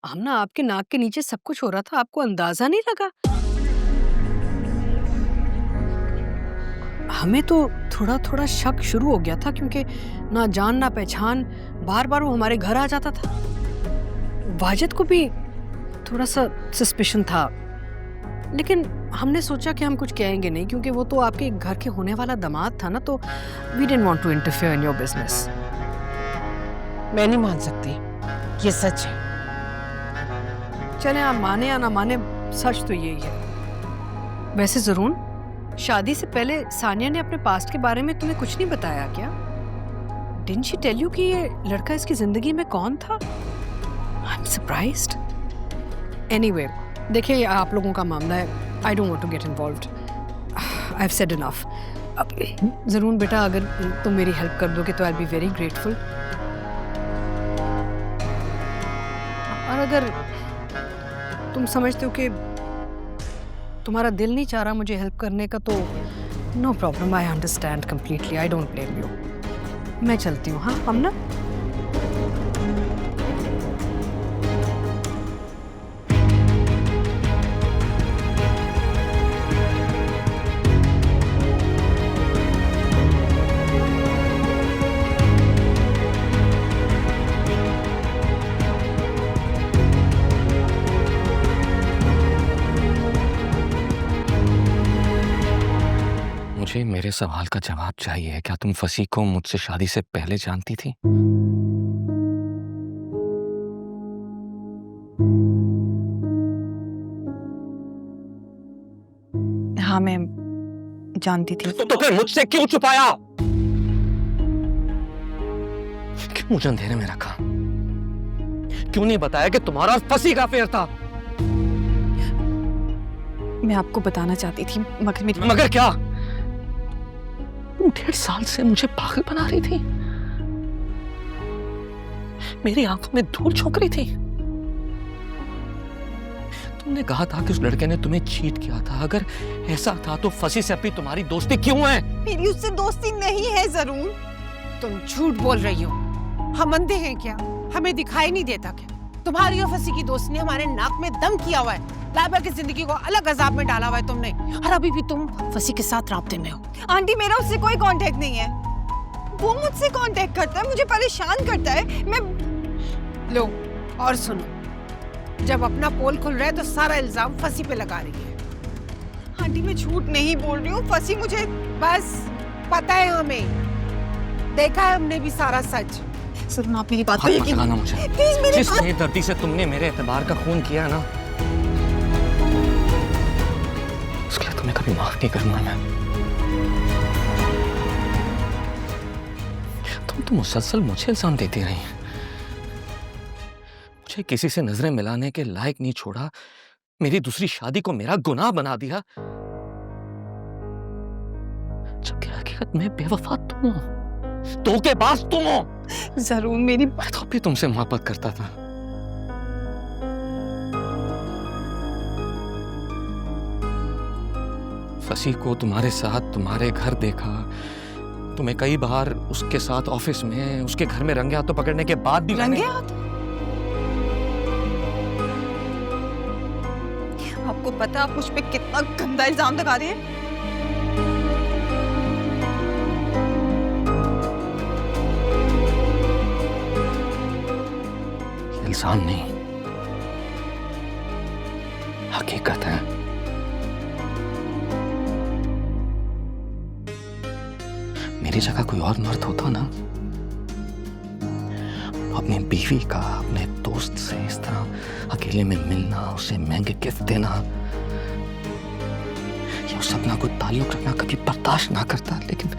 हम ना आपके नाक के नीचे सब कुछ हो रहा था, आपको अंदाजा नहीं लगा? हमें तो थोड़ा-थोड़ा शक शुरू हो गया था क्योंकि ना जान ना पहचान बार-बार वो हमारे घर आ जाता था। वाजिद को भी थोड़ा-सा सस्पिशन था, लेकिन हमने सोचा कि हम कुछ कहेंगे नहीं क्योंकि वो तो आपके घर के होने वाला दामाद था ना, तो we didn't want to interfere in your business. मैं नहीं मान सकती, ये सच है। चले आप माने या ना माने, सच तो यही है। वैसे जरूर शादी से पहले सानिया ने अपने पास्ट के बारे में तुम्हें कुछ नहीं बताया क्या? डिडंट शी टेल यू कि ये लड़का इसकी जिंदगी में कौन था? I am surprised. एनीवे, देखिए ये आप लोगों का मामला है, I don't want to get involved. I have said enough. अब जरूर बेटा, अगर तुम मेरी हेल्प कर दोगे तो I will be very grateful. और अगर तुम समझते हो कि तुम्हारा दिल नहीं चाह रहा मुझे हेल्प करने का, तो no problem, I understand completely, I don't blame you. मैं चलती हूँ, हाँ हम ना। मुझे मेरे सवाल का जवाब चाहिए। क्या तुम फसी को मुझसे शादी से पहले जानती थी? हाँ, मैं जानती थी। तो फिर मुझसे क्यों छुपाया? क्यों मुझे अंधेरे में रखा? क्यों नहीं बताया कि तुम्हारा फसी का अफेयर था? मैं आपको बताना चाहती थी, मगर क्या? तुम 1.5 साल से मुझे पागल बना रही थी, मेरी आंखों में धूल झोंक रही थी। तुमने कहा था कि उस लड़के ने तुम्हें चीट किया था। अगर ऐसा था तो फसी से अपनी तुम्हारी दोस्ती क्यों है? मेरी उससे दोस्ती नहीं है जरूर। तुम झूठ बोल रही हो। हम अंधे हैं क्या? हमें दिखाई नहीं देता क्या? तुम्हारी और फसी की दोस्ती ने हमारे नाक में दम किया हुआ है। लाइबा की जिंदगी को अलग अजाब में डाला हुआ है तुमने, और अभी भी तुम फसी के साथ राब्ते में हो। आंटी, मेरा उससे कोई कांटेक्ट नहीं है। वो मुझसे कांटेक्ट करता है, मुझे परेशान करता है। मैं लो और सुनो, जब अपना पोल खुल रहा है तो सारा इल्जाम फसी पे लगा रही है। आंटी, मैं झूठ नहीं बोल रही हूँ। फसी मुझे बस पता है, हमें देखा है हमने भी सारा सच। सुनो, आप मेरी बात हाथ मत लगाना मुझे। प्लीज मेरी जिस बात। बेदर्दी से तुमने मेरे एतबार का खून किया ना, उसके लिए तुम्हें कभी माफ नहीं करूंगा मैं। तुम तो मुसलसल मुझे इल्जाम देती रही, मुझे किसी से नजरें मिलाने के लायक नहीं छोड़ा, मेरी दूसरी शादी को मेरा गुनाह बना दिया, जबकि हकीकत में बेवफा तुम हो, धोखेबाज तुम हो। जरूर मेरी मैं तो भी तुमसे मोहब्बत करता था। फसी को तुम्हारे साथ तुम्हारे घर देखा, तुम्हें कई बार उसके साथ ऑफिस में, उसके घर में रंगे हाथों पकड़ने के बाद भी रंगे हाथ। आपको पता है आप मुझ पे कितना गंदा इल्जाम लगा रहे हैं? इल्जाम नहीं, हकीकत है। मेरी जगह कोई और मर्द होता ना, अपनी बीवी का अपने दोस्त से इस तरह अकेले में मिलना, उसे महंगे गिफ्ट देना, या उससे अपना कोई ताल्लुक रखना कभी बर्दाश्त ना करता। लेकिन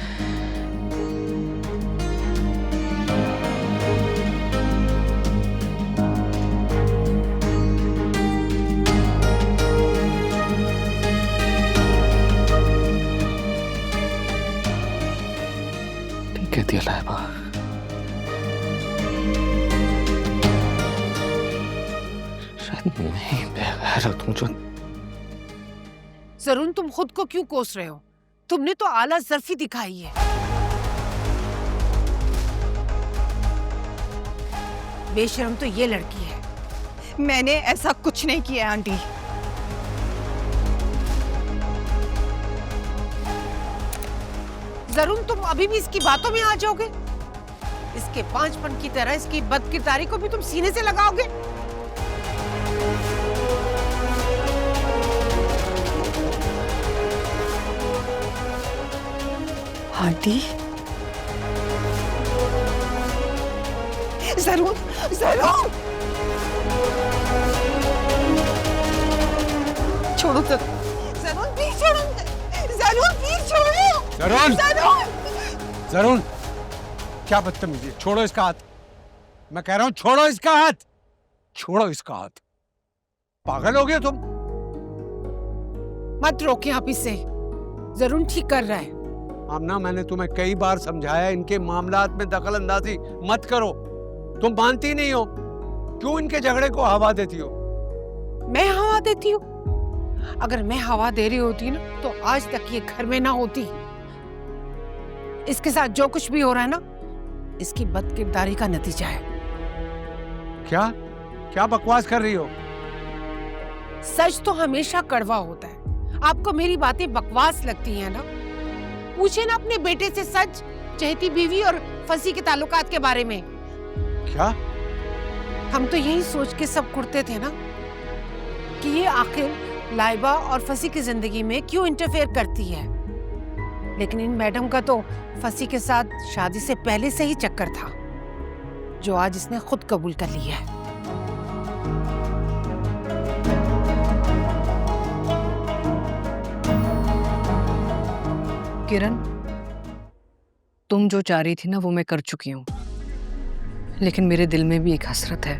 ठीक कहती है लाइबा, मैं बेगैरत हूं जो। जरून, तुम खुद को क्यों कोस रहे हो? तुमने तो आला ज़र्फी दिखाई है। बेशर्म तो ये लड़की है। मैंने ऐसा कुछ नहीं किया आंटी। जरूर तुम अभी भी इसकी बातों में आ जाओगे? इसके पांचपन की तरह इसकी बदकिरदारी को भी तुम सीने से लगाओगे? आंटी जरूर जरूर छोड़ो जरूर, जरूर प्लीज छोड़ो, जरूर प्लीज छोड़ो, जरूर जरूर। जरूर क्या बदतमीजी है, छोड़ो इसका हाथ। मैं कह रहा हूं छोड़ो इसका हाथ, छोड़ो इसका हाथ। पागल हो गए तुम? मत रोके आप इसे, जरूर ठीक कर रहा है। आमना, मैंने तुम्हें कई बार समझाया इनके मामलात में दखल अंदाजी मत करो, तुम मानती नहीं हो। क्यों इनके झगड़े को हवा देती हो? मैं हवा देती हूँ? अगर मैं हवा दे रही होती ना तो आज तक ये घर में ना होती। इसके साथ जो कुछ भी हो रहा है ना, इसकी बदकिरदारी का नतीजा है। क्या क्या बकवास कर रही हो? सच तो हमेशा कड़वा होता है। आपको मेरी बातें बकवास लगती हैं ना? पूछे ना अपने बेटे से सच, चहेती बीवी और फंसी के ताल्लुकात के बारे में। क्या? हम तो यही सोच के सब कुड़ते थे ना कि ये आखिर लाइबा और फंसी की जिंदगी में क्यों इंटरफेयर करती है। लेकिन इन मैडम का तो फंसी के साथ शादी से पहले से ही चक्कर था, जो आज इसने खुद कबूल कर लिया है। किरण, तुम जो चाह रही थी ना वो मैं कर चुकी हूँ, लेकिन मेरे दिल में भी एक हसरत है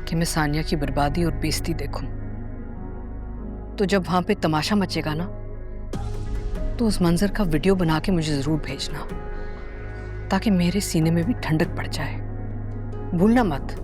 कि मैं सानिया की बर्बादी और बेइज्जती देखूं। तो जब वहां पे तमाशा मचेगा ना, तो उस मंजर का वीडियो बना के मुझे जरूर भेजना, ताकि मेरे सीने में भी ठंडक पड़ जाए। भूलना मत।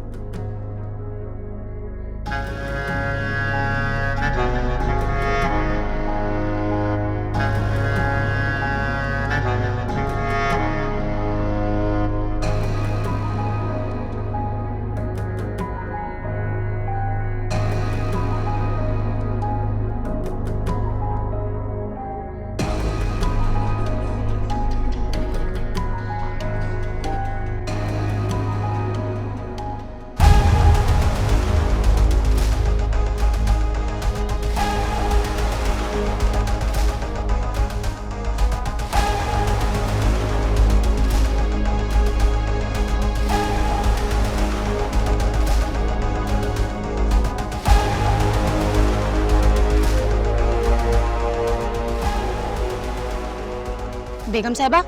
बेगम साहिबा,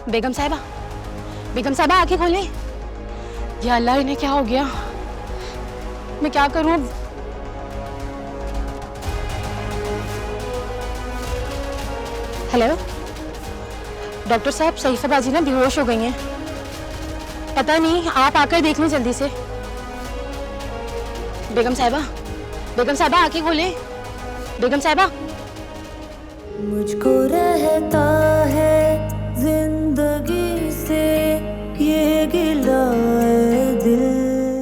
बेगम साहिबा, बेगम साहिबा आंखें खोलें। या अल्लाह, इन्हें क्या हो गया? मैं क्या करूं अब? हेलो डॉक्टर साहब, सहीफा बाजी ना बेहोश हो गई हैं। पता नहीं, आप आकर देख लें जल्दी से। बेगम साहिबा, बेगम साहिबा आंखें खोलें। बेगम साहिबा। मुझको रहता है